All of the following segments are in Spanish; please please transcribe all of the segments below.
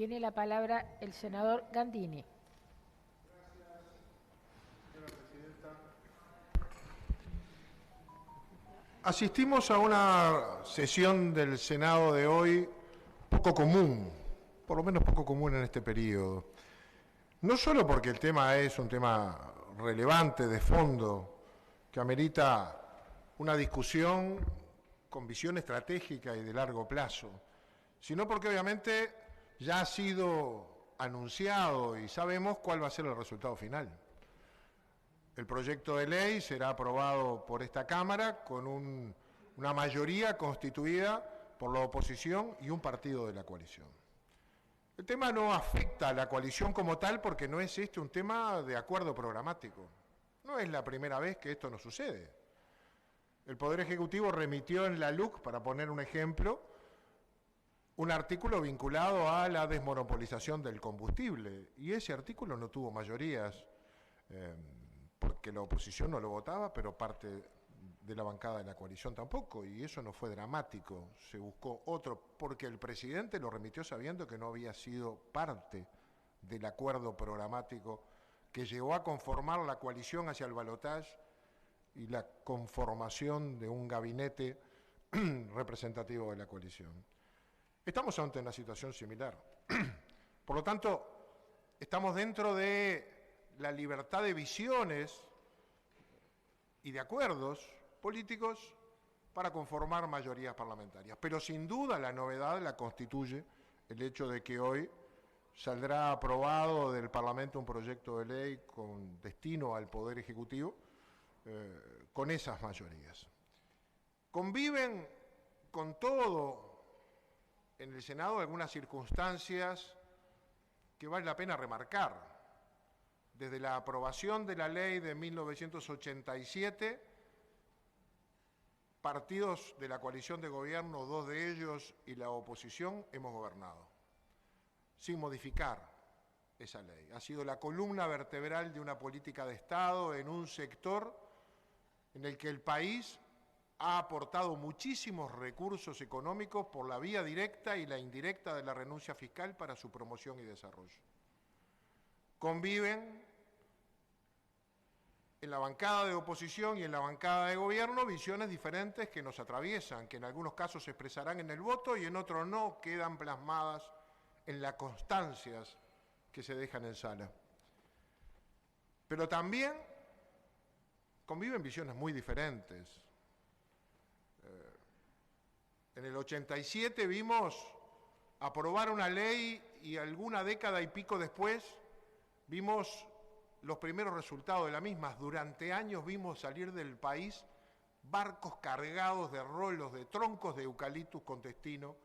Tiene la palabra el senador Gandini. Señora presidenta. Asistimos a una sesión del Senado de hoy poco común, por lo menos poco común en este periodo. No solo porque el tema es un tema relevante, de fondo, que amerita una discusión con visión estratégica y de largo plazo, sino porque obviamente ya ha sido anunciado y sabemos cuál va a ser el resultado final. El proyecto de ley será aprobado por esta Cámara con una mayoría constituida por la oposición y un partido de la coalición. El tema no afecta a la coalición como tal porque no es un tema de acuerdo programático. No es la primera vez que esto nos sucede. El Poder Ejecutivo remitió en la LUC, para poner un ejemplo, un artículo vinculado a la desmonopolización del combustible, y ese artículo no tuvo mayorías, porque la oposición no lo votaba, pero parte de la bancada de la coalición tampoco, y eso no fue dramático, se buscó otro, porque el presidente lo remitió sabiendo que no había sido parte del acuerdo programático que llegó a conformar la coalición hacia el balotaje y la conformación de un gabinete representativo de la coalición. Estamos ante una situación similar. Por lo tanto, estamos dentro de la libertad de visiones y de acuerdos políticos para conformar mayorías parlamentarias. Pero sin duda la novedad la constituye el hecho de que hoy saldrá aprobado del Parlamento un proyecto de ley con destino al Poder Ejecutivo con esas mayorías. Conviven con todo en el Senado algunas circunstancias que vale la pena remarcar. Desde la aprobación de la ley de 1987, partidos de la coalición de gobierno, dos de ellos y la oposición, hemos gobernado, sin modificar esa ley. Ha sido la columna vertebral de una política de Estado en un sector en el que el país ha aportado muchísimos recursos económicos por la vía directa y la indirecta de la renuncia fiscal para su promoción y desarrollo. Conviven en la bancada de oposición y en la bancada de gobierno visiones diferentes que nos atraviesan, que en algunos casos se expresarán en el voto y en otros no, quedan plasmadas en las constancias que se dejan en sala. Pero también conviven visiones muy diferentes. En el 87 vimos aprobar una ley y alguna década y pico después vimos los primeros resultados de la misma. Durante años vimos salir del país barcos cargados de rolos, de troncos de eucaliptus con destino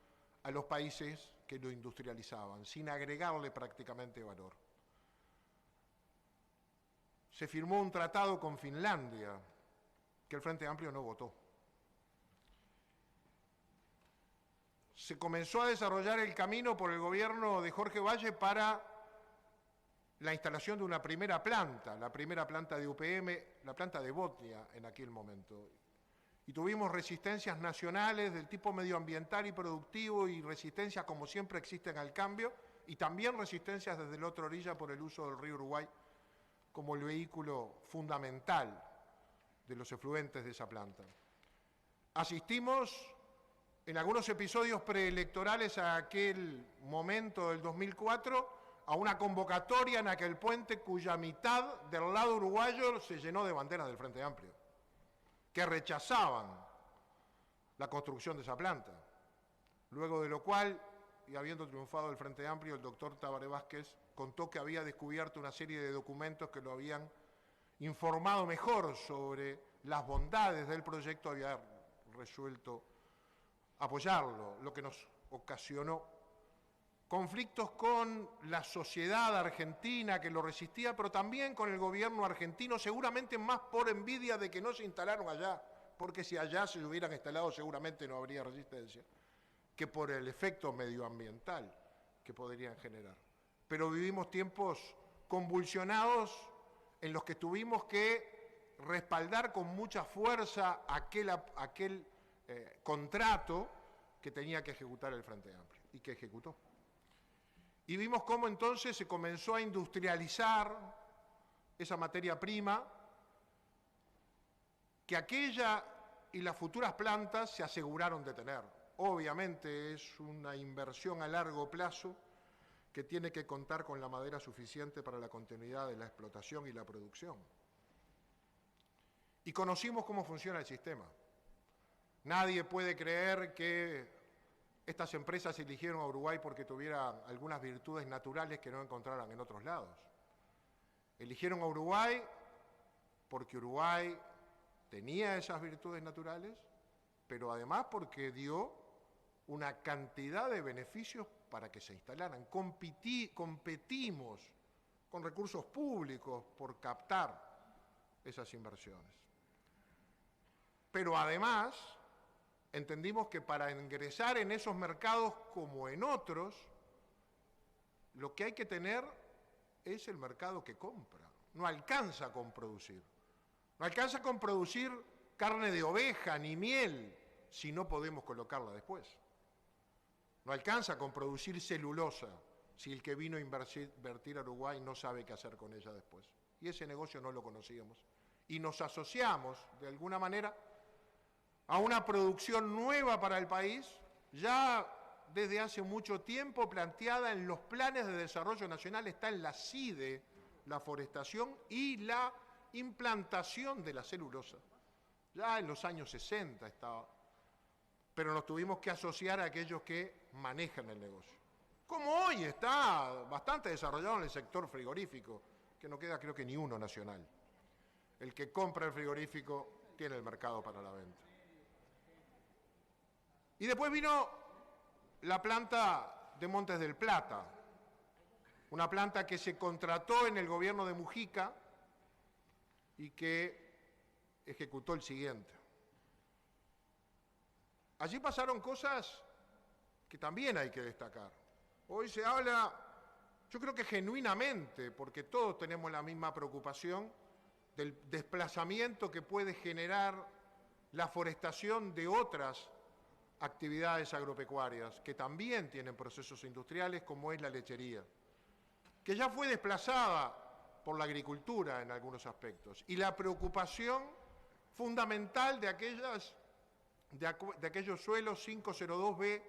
a los países que lo industrializaban, sin agregarle prácticamente valor. Se firmó un tratado con Finlandia que el Frente Amplio no votó. Se comenzó a desarrollar el camino por el gobierno de Jorge Valle para la instalación de una primera planta, la primera planta de UPM, la planta de Botnia en aquel momento. Y tuvimos resistencias nacionales del tipo medioambiental y productivo y resistencias como siempre existen al cambio, y también resistencias desde la otra orilla por el uso del río Uruguay como el vehículo fundamental de los efluentes de esa planta. Asistimos en algunos episodios preelectorales a aquel momento del 2004 a una convocatoria en aquel puente cuya mitad del lado uruguayo se llenó de banderas del Frente Amplio, que rechazaban la construcción de esa planta. Luego de lo cual, y habiendo triunfado el Frente Amplio, el doctor Tabaré Vázquez contó que había descubierto una serie de documentos que lo habían informado mejor sobre las bondades del proyecto, había resuelto apoyarlo, lo que nos ocasionó conflictos con la sociedad argentina que lo resistía, pero también con el gobierno argentino, seguramente más por envidia de que no se instalaron allá, porque si allá se hubieran instalado seguramente no habría resistencia, que por el efecto medioambiental que podrían generar. Pero vivimos tiempos convulsionados en los que tuvimos que respaldar con mucha fuerza aquel contrato que tenía que ejecutar el Frente Amplio y que ejecutó. Y vimos cómo entonces se comenzó a industrializar esa materia prima que aquella y las futuras plantas se aseguraron de tener. Obviamente es una inversión a largo plazo que tiene que contar con la madera suficiente para la continuidad de la explotación y la producción. Y conocimos cómo funciona el sistema. Nadie puede creer que estas empresas eligieron a Uruguay porque tuviera algunas virtudes naturales que no encontraran en otros lados. Eligieron a Uruguay porque Uruguay tenía esas virtudes naturales, pero además porque dio una cantidad de beneficios para que se instalaran. Competimos con recursos públicos por captar esas inversiones. Pero además entendimos que para ingresar en esos mercados como en otros, lo que hay que tener es el mercado que compra. No alcanza con producir. No alcanza con producir carne de oveja ni miel si no podemos colocarla después. No alcanza con producir celulosa si el que vino a invertir a Uruguay no sabe qué hacer con ella después. Y ese negocio no lo conocíamos. Y nos asociamos, de alguna manera, a una producción nueva para el país, ya desde hace mucho tiempo planteada en los planes de desarrollo nacional, está en la CIDE, la forestación y la implantación de la celulosa. Ya en los años 60 estaba, pero nos tuvimos que asociar a aquellos que manejan el negocio. Como hoy está bastante desarrollado en el sector frigorífico, que no queda creo que ni uno nacional. El que compra el frigorífico tiene el mercado para la venta. Y después vino la planta de Montes del Plata, una planta que se contrató en el gobierno de Mujica y que ejecutó el siguiente. Allí pasaron cosas que también hay que destacar. Hoy se habla, yo creo que genuinamente, porque todos tenemos la misma preocupación, del desplazamiento que puede generar la forestación de otras actividades agropecuarias, que también tienen procesos industriales, como es la lechería, que ya fue desplazada por la agricultura en algunos aspectos. Y la preocupación fundamental de aquellos suelos 502B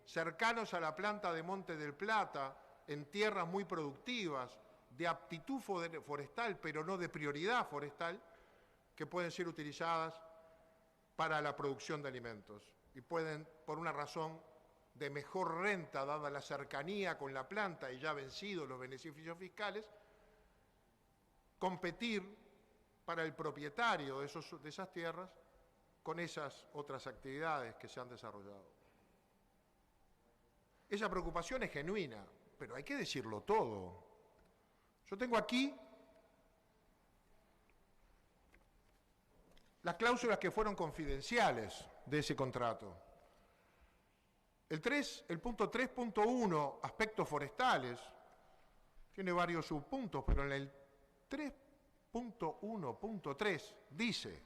cercanos a la planta de Monte del Plata, en tierras muy productivas, de aptitud forestal, pero no de prioridad forestal, que pueden ser utilizadas para la producción de alimentos y pueden, por una razón de mejor renta, dada la cercanía con la planta y ya vencidos los beneficios fiscales, competir para el propietario de esas tierras con esas otras actividades que se han desarrollado. Esa preocupación es genuina, pero hay que decirlo todo. Yo tengo aquí las cláusulas que fueron confidenciales de ese contrato. El punto 3.1, aspectos forestales, tiene varios subpuntos, pero en el 3.1.3 dice: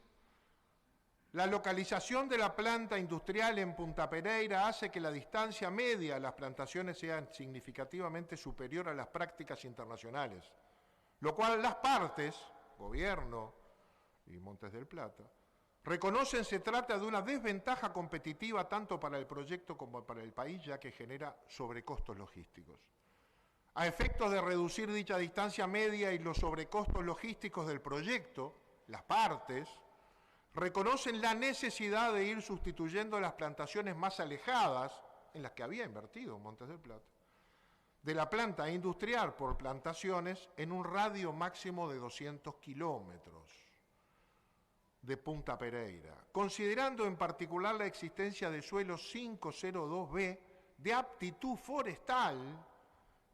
la localización de la planta industrial en Punta Pereira hace que la distancia media a las plantaciones sea significativamente superior a las prácticas internacionales, lo cual las partes, gobierno y Montes del Plata, reconocen se trata de una desventaja competitiva tanto para el proyecto como para el país, ya que genera sobrecostos logísticos. A efectos de reducir dicha distancia media y los sobrecostos logísticos del proyecto, las partes reconocen la necesidad de ir sustituyendo las plantaciones más alejadas, en las que había invertido Montes del Plata, de la planta industrial por plantaciones en un radio máximo de 200 kilómetros de Punta Pereira, considerando en particular la existencia de suelos 502B de aptitud forestal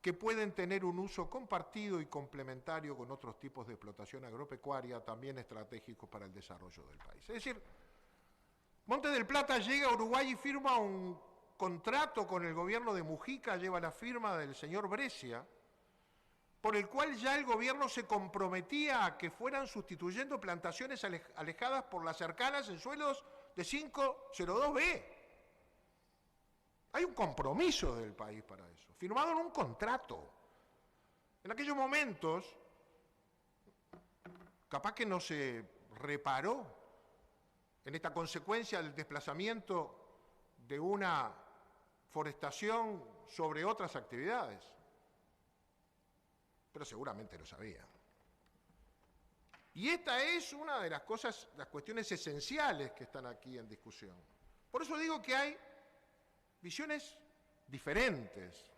que pueden tener un uso compartido y complementario con otros tipos de explotación agropecuaria también estratégicos para el desarrollo del país. Es decir, Montes del Plata llega a Uruguay y firma un contrato con el gobierno de Mujica, lleva la firma del señor Brescia, por el cual ya el gobierno se comprometía a que fueran sustituyendo plantaciones alejadas por las cercanas en suelos de 502B. Hay un compromiso del país para eso, firmado en un contrato. En aquellos momentos, capaz que no se reparó en esta consecuencia del desplazamiento de una forestación sobre otras actividades, pero seguramente lo sabían. Y esta es una de las cosas, las cuestiones esenciales que están aquí en discusión. Por eso digo que hay visiones diferentes.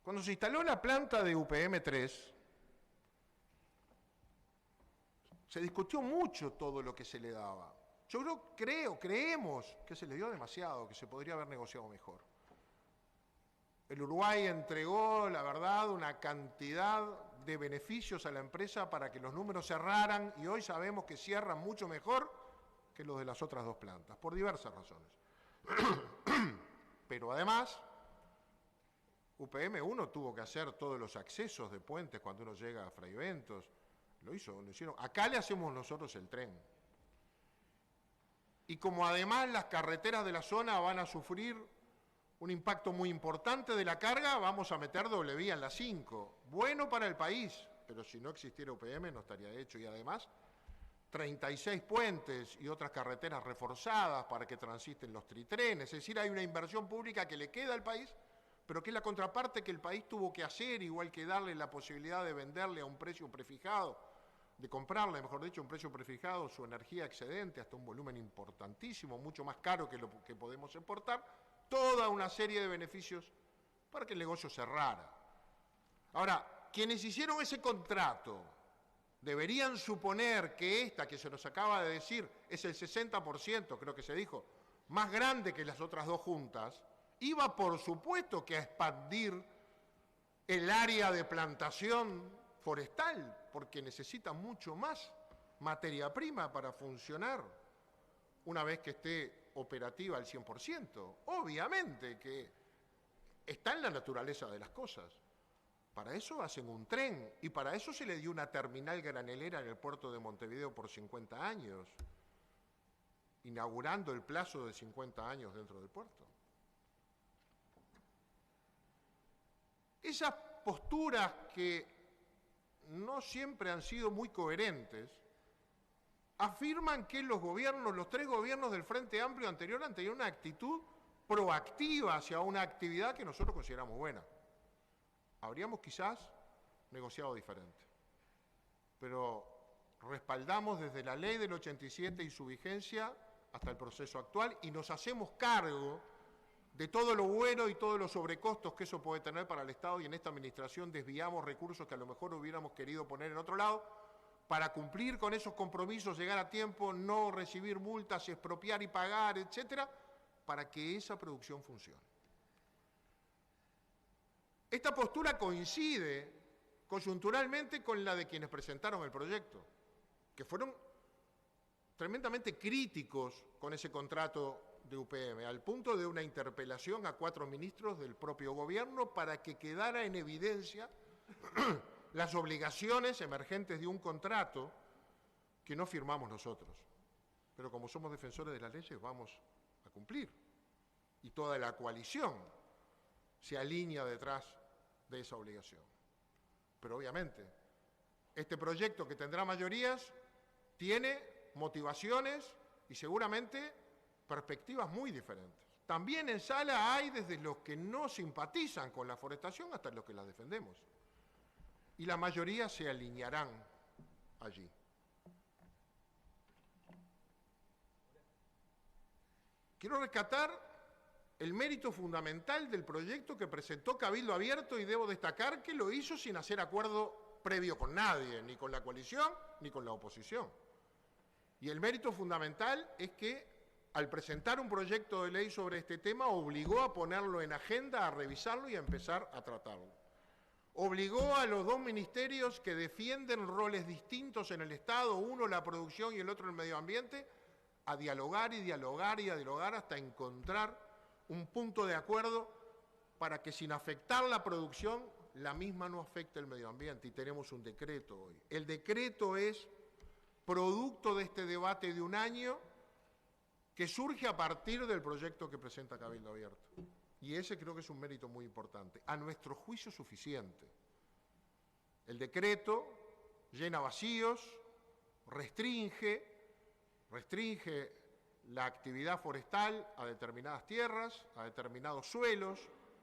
Cuando se instaló la planta de UPM-3, se discutió mucho todo lo que se le daba. Creemos que se le dio demasiado, que se podría haber negociado mejor. El Uruguay entregó, la verdad, una cantidad de beneficios a la empresa para que los números cerraran y hoy sabemos que cierran mucho mejor que los de las otras dos plantas, por diversas razones. Pero además, UPM-1 tuvo que hacer todos los accesos de puentes cuando uno llega a Fraiventos, lo hicieron. Acá le hacemos nosotros el tren. Y como además las carreteras de la zona van a sufrir un impacto muy importante de la carga, vamos a meter doble vía en la 5. Bueno para el país, pero si no existiera UPM no estaría hecho. Y además, 36 puentes y otras carreteras reforzadas para que transiten los tritrenes. Es decir, hay una inversión pública que le queda al país, pero que es la contraparte que el país tuvo que hacer, igual que darle la posibilidad de venderle a un precio prefijado, de comprarle, mejor dicho, a un precio prefijado, su energía excedente hasta un volumen importantísimo, mucho más caro que lo que podemos exportar, toda una serie de beneficios para que el negocio cerrara. Ahora, quienes hicieron ese contrato deberían suponer que esta que se nos acaba de decir es el 60%, creo que se dijo, más grande que las otras dos juntas, iba por supuesto que a expandir el área de plantación forestal, porque necesita mucho más materia prima para funcionar una vez que esté operativa al 100%. Obviamente que está en la naturaleza de las cosas. Para eso hacen un tren y para eso se le dio una terminal granelera en el puerto de Montevideo por 50 años, inaugurando el plazo de 50 años dentro del puerto. Esas posturas que no siempre han sido muy coherentes, afirman que los tres gobiernos del Frente Amplio anterior han tenido una actitud proactiva hacia una actividad que nosotros consideramos buena. Habríamos quizás negociado diferente, pero respaldamos desde la ley del 87 y su vigencia hasta el proceso actual y nos hacemos cargo de todo lo bueno y todos los sobrecostos que eso puede tener para el Estado, y en esta administración desviamos recursos que a lo mejor hubiéramos querido poner en otro lado para cumplir con esos compromisos, llegar a tiempo, no recibir multas, expropiar y pagar, etcétera, para que esa producción funcione. Esta postura coincide coyunturalmente con la de quienes presentaron el proyecto, que fueron tremendamente críticos con ese contrato de UPM, al punto de una interpelación a 4 ministros del propio gobierno para que quedara en evidencia las obligaciones emergentes de un contrato que no firmamos nosotros. Pero como somos defensores de las leyes, vamos a cumplir. Y toda la coalición se alinea detrás de esa obligación. Pero obviamente, este proyecto que tendrá mayorías tiene motivaciones y seguramente perspectivas muy diferentes. También en sala hay desde los que no simpatizan con la forestación hasta los que la defendemos. Y la mayoría se alinearán allí. Quiero rescatar el mérito fundamental del proyecto que presentó Cabildo Abierto y debo destacar que lo hizo sin hacer acuerdo previo con nadie, ni con la coalición ni con la oposición. Y el mérito fundamental es que al presentar un proyecto de ley sobre este tema obligó a ponerlo en agenda, a revisarlo y a empezar a tratarlo. Obligó a los dos ministerios que defienden roles distintos en el Estado, uno la producción y el otro el medio ambiente, a dialogar y dialogar y a dialogar hasta encontrar un punto de acuerdo para que sin afectar la producción, la misma no afecte el medio ambiente. Y tenemos un decreto hoy. El decreto es producto de este debate de un año que surge a partir del proyecto que presenta Cabildo Abierto. Y ese creo que es un mérito muy importante, a nuestro juicio suficiente. El decreto llena vacíos, restringe la actividad forestal a determinadas tierras, a determinados suelos,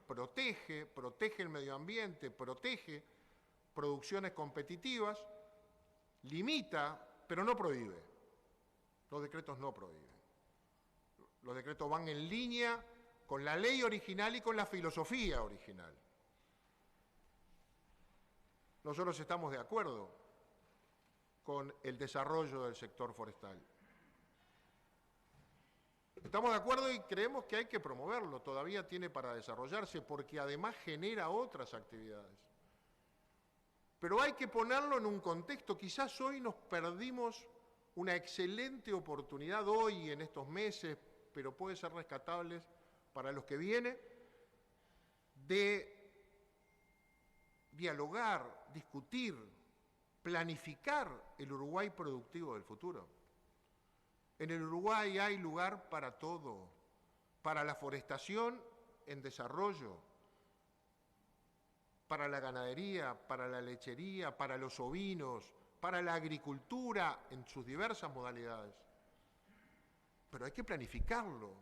protege el medio ambiente, protege producciones competitivas, limita, pero no prohíbe. Los decretos no prohíben. Los decretos van en línea con la ley original y con la filosofía original. Nosotros estamos de acuerdo con el desarrollo del sector forestal. Estamos de acuerdo y creemos que hay que promoverlo, todavía tiene para desarrollarse, porque además genera otras actividades. Pero hay que ponerlo en un contexto. Quizás hoy nos perdimos una excelente oportunidad hoy, en estos meses, pero puede ser rescatable para los que vienen, de dialogar, discutir, planificar el Uruguay productivo del futuro. En el Uruguay hay lugar para todo, para la forestación en desarrollo, para la ganadería, para la lechería, para los ovinos, para la agricultura en sus diversas modalidades. Pero hay que planificarlo,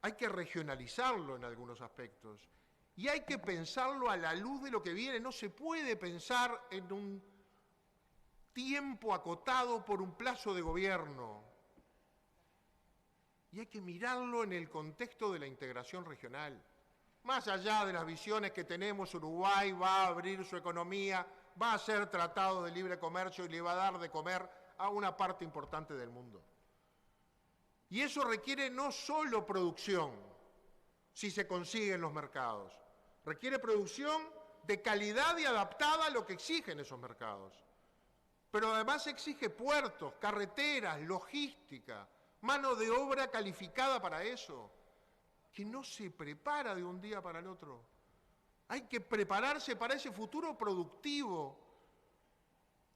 hay que regionalizarlo en algunos aspectos y hay que pensarlo a la luz de lo que viene. No se puede pensar en un tiempo acotado por un plazo de gobierno. Y hay que mirarlo en el contexto de la integración regional. Más allá de las visiones que tenemos, Uruguay va a abrir su economía, va a ser tratado de libre comercio y le va a dar de comer a una parte importante del mundo. Y eso requiere no solo producción, si se consigue en los mercados, requiere producción de calidad y adaptada a lo que exigen esos mercados. Pero además exige puertos, carreteras, logística, mano de obra calificada para eso, que no se prepara de un día para el otro. Hay que prepararse para ese futuro productivo,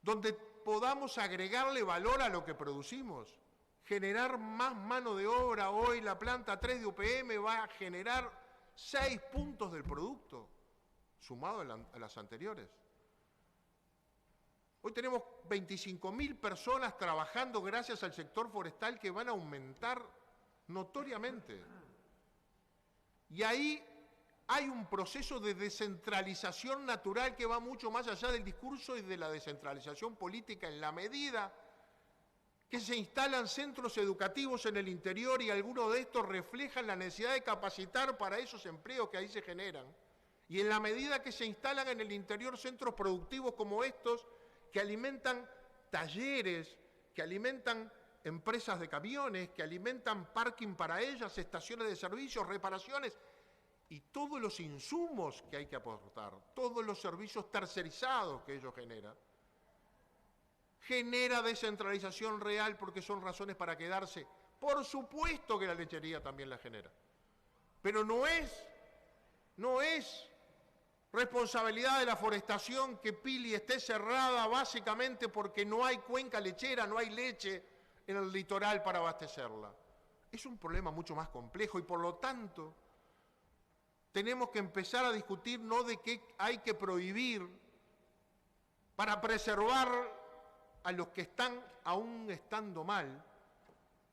donde podamos agregarle valor a lo que producimos, generar más mano de obra. Hoy la planta 3 de UPM va a generar 6 puntos del producto, sumado a las anteriores. Hoy tenemos 25.000 personas trabajando gracias al sector forestal que van a aumentar notoriamente. Y ahí hay un proceso de descentralización natural que va mucho más allá del discurso y de la descentralización política, en la medida que se instalan centros educativos en el interior y algunos de estos reflejan la necesidad de capacitar para esos empleos que ahí se generan. Y en la medida que se instalan en el interior centros productivos como estos, que alimentan talleres, que alimentan empresas de camiones, que alimentan parking para ellas, estaciones de servicios, reparaciones y todos los insumos que hay que aportar, todos los servicios tercerizados que ellos generan. Genera descentralización real porque son razones para quedarse. Por supuesto que la lechería también la genera. Pero no es responsabilidad de la forestación que Pili esté cerrada básicamente porque no hay cuenca lechera, no hay leche en el litoral para abastecerla. Es un problema mucho más complejo y por lo tanto tenemos que empezar a discutir no de qué hay que prohibir para preservar a los que están aún estando mal,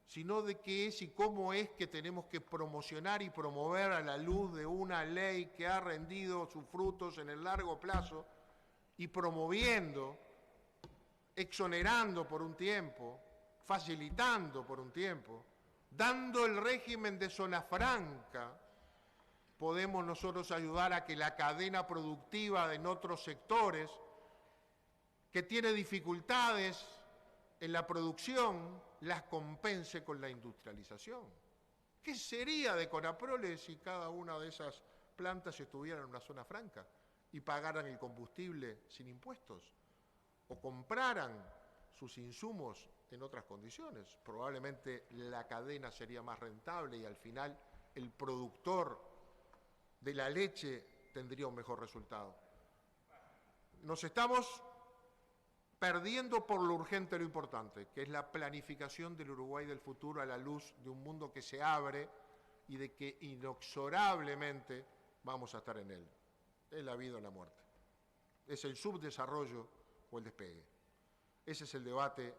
sino de qué es y cómo es que tenemos que promocionar y promover a la luz de una ley que ha rendido sus frutos en el largo plazo y promoviendo, exonerando por un tiempo, facilitando por un tiempo, dando el régimen de zona franca, podemos nosotros ayudar a que la cadena productiva en otros sectores que tiene dificultades en la producción, las compense con la industrialización. ¿Qué sería de Conaprole si cada una de esas plantas estuviera en una zona franca y pagaran el combustible sin impuestos? O compraran sus insumos en otras condiciones. Probablemente la cadena sería más rentable y al final el productor de la leche tendría un mejor resultado. Nos estamos perdiendo por lo urgente lo importante, que es la planificación del Uruguay del futuro a la luz de un mundo que se abre y de que inexorablemente vamos a estar en él. Es la vida o la muerte. Es el subdesarrollo o el despegue. Ese es el debate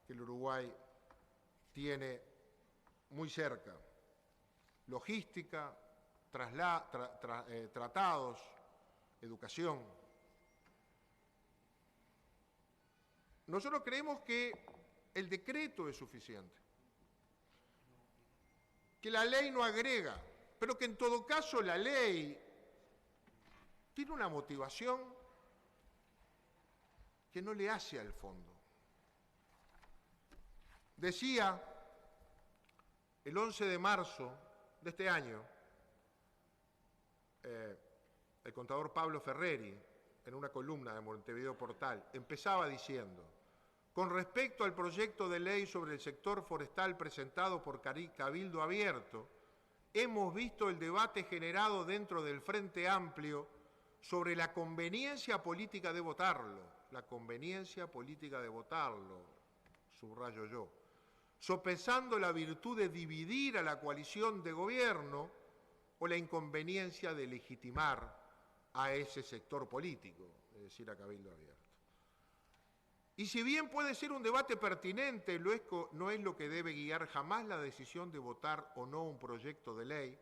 que el Uruguay tiene muy cerca. Logística, tratados, educación. Nosotros creemos que el decreto es suficiente, que la ley no agrega, pero que en todo caso la ley tiene una motivación que no le hace al fondo. Decía el 11 de marzo de este año el contador Pablo Ferreri, en una columna de Montevideo Portal, empezaba diciendo: con respecto al proyecto de ley sobre el sector forestal presentado por Cabildo Abierto, hemos visto el debate generado dentro del Frente Amplio sobre la conveniencia política de votarlo, subrayo yo, sopesando la virtud de dividir a la coalición de gobierno o la inconveniencia de legitimar a ese sector político, es decir, a Cabildo Abierto. Y si bien puede ser un debate pertinente, no es lo que debe guiar jamás la decisión de votar o no un proyecto de ley.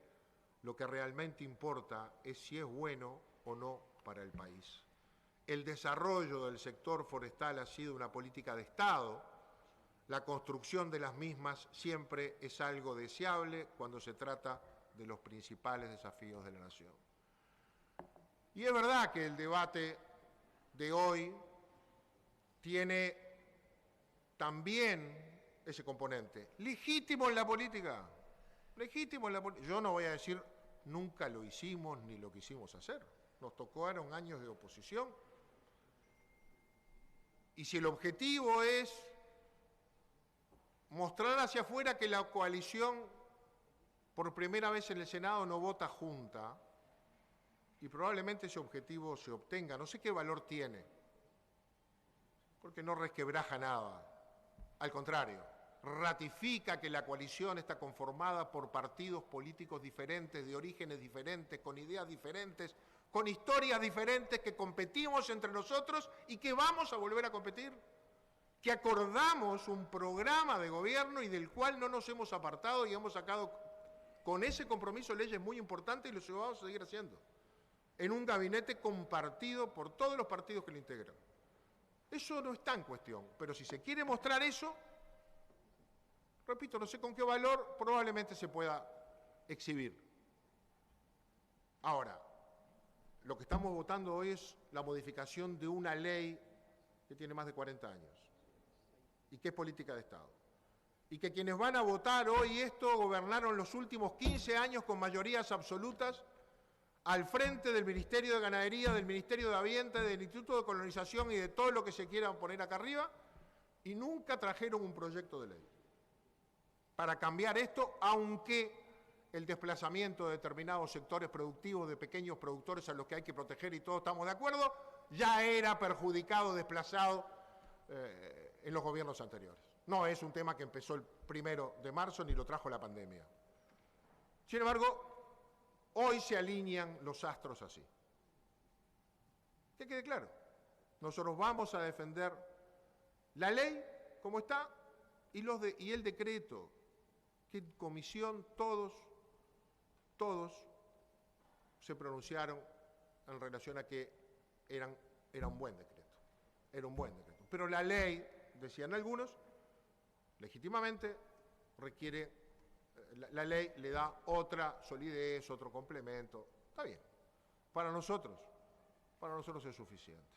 Lo que realmente importa es si es bueno o no para el país. El desarrollo del sector forestal ha sido una política de Estado. La construcción de las mismas siempre es algo deseable cuando se trata de los principales desafíos de la nación. Y es verdad que el debate de hoy tiene también ese componente. Legítimo en la política. Yo no voy a decir nunca lo hicimos ni lo quisimos hacer. Nos tocaron años de oposición. Y si el objetivo es mostrar hacia afuera que la coalición por primera vez en el Senado no vota junta, y probablemente ese objetivo se obtenga, no sé qué valor tiene, porque no resquebraja nada. Al contrario, ratifica que la coalición está conformada por partidos políticos diferentes, de orígenes diferentes, con ideas diferentes, con historias diferentes, que competimos entre nosotros y que vamos a volver a competir, que acordamos un programa de gobierno y del cual no nos hemos apartado y hemos sacado con ese compromiso leyes muy importantes y lo vamos a seguir haciendo, en un gabinete compartido por todos los partidos que lo integran. Eso no está en cuestión, pero si se quiere mostrar eso, repito, no sé con qué valor, probablemente se pueda exhibir. Ahora, lo que estamos votando hoy es la modificación de una ley que tiene más de 40 años y que es política de Estado. Y que quienes van a votar hoy esto gobernaron los últimos 15 años con mayorías absolutas al frente del Ministerio de Ganadería, del Ministerio de Ambiente, del Instituto de Colonización y de todo lo que se quiera poner acá arriba, y nunca trajeron un proyecto de ley para cambiar esto, aunque el desplazamiento de determinados sectores productivos, de pequeños productores a los que hay que proteger y todos estamos de acuerdo, ya era perjudicado, desplazado en los gobiernos anteriores. No es un tema que empezó el 1 de marzo ni lo trajo la pandemia. Sin embargo, hoy se alinean los astros así. Que quede claro, nosotros vamos a defender la ley como está y el decreto, que en comisión todos se pronunciaron en relación a que era un buen decreto, Pero la ley, decían algunos, legítimamente requiere, la ley le da otra solidez, otro complemento. Está bien, para nosotros es suficiente.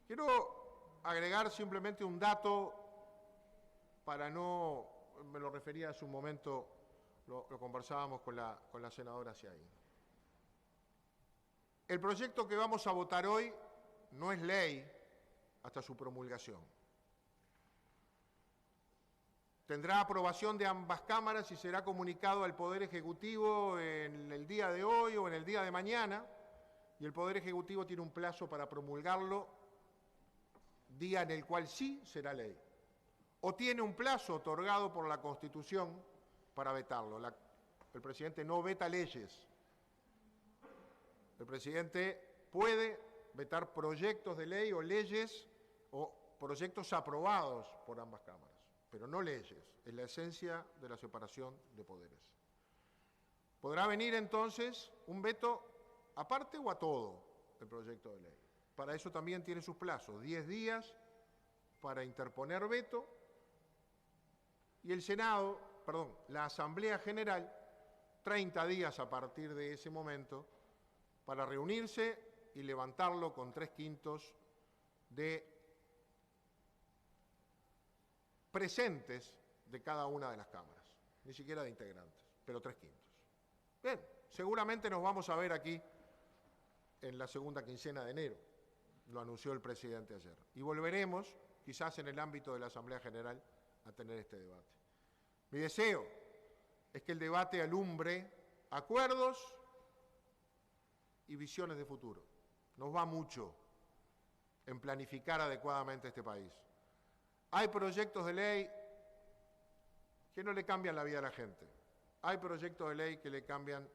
Quiero agregar simplemente un dato para no, me lo refería hace un momento, lo conversábamos con la senadora Ciaín. El proyecto que vamos a votar hoy no es ley hasta su promulgación. Tendrá aprobación de ambas cámaras y será comunicado al Poder Ejecutivo en el día de hoy o en el día de mañana, y el Poder Ejecutivo tiene un plazo para promulgarlo día en el cual sí será ley, o tiene un plazo otorgado por la Constitución para vetarlo. El presidente no veta leyes. El presidente puede vetar proyectos de ley o leyes o proyectos aprobados por ambas cámaras, pero no leyes. Es la esencia de la separación de poderes. Podrá venir entonces un veto aparte o a todo el proyecto de ley. Para eso también tiene sus plazos, 10 días para interponer veto y la Asamblea General, 30 días a partir de ese momento para reunirse y levantarlo con 3/5 de presentes de cada una de las cámaras, ni siquiera de integrantes, pero 3/5. Bien, seguramente nos vamos a ver aquí en la segunda quincena de enero, lo anunció el presidente ayer, y volveremos, quizás en el ámbito de la Asamblea General, a tener este debate. Mi deseo es que el debate alumbre acuerdos y visiones de futuro. Nos va mucho en planificar adecuadamente este país. Hay proyectos de ley que no le cambian la vida a la gente. Hay proyectos de ley que le cambian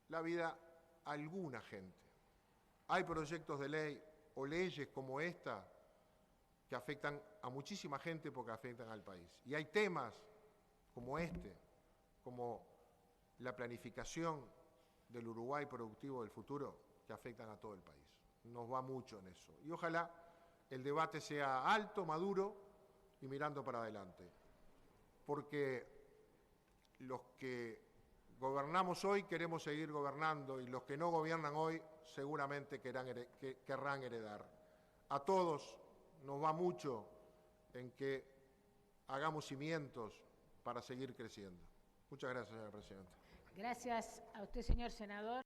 la vida a alguna gente. Hay proyectos de ley o leyes como esta que afectan a muchísima gente porque afectan al país. Y hay temas como este, como la planificación del Uruguay productivo del futuro, que afectan a todo el país. Nos va mucho en eso. Y ojalá el debate sea alto, maduro y mirando para adelante. Porque los que gobernamos hoy queremos seguir gobernando y los que no gobiernan hoy seguramente querrán heredar. A todos nos va mucho en que hagamos cimientos para seguir creciendo. Muchas gracias, señora presidenta. Gracias a usted, señor senador.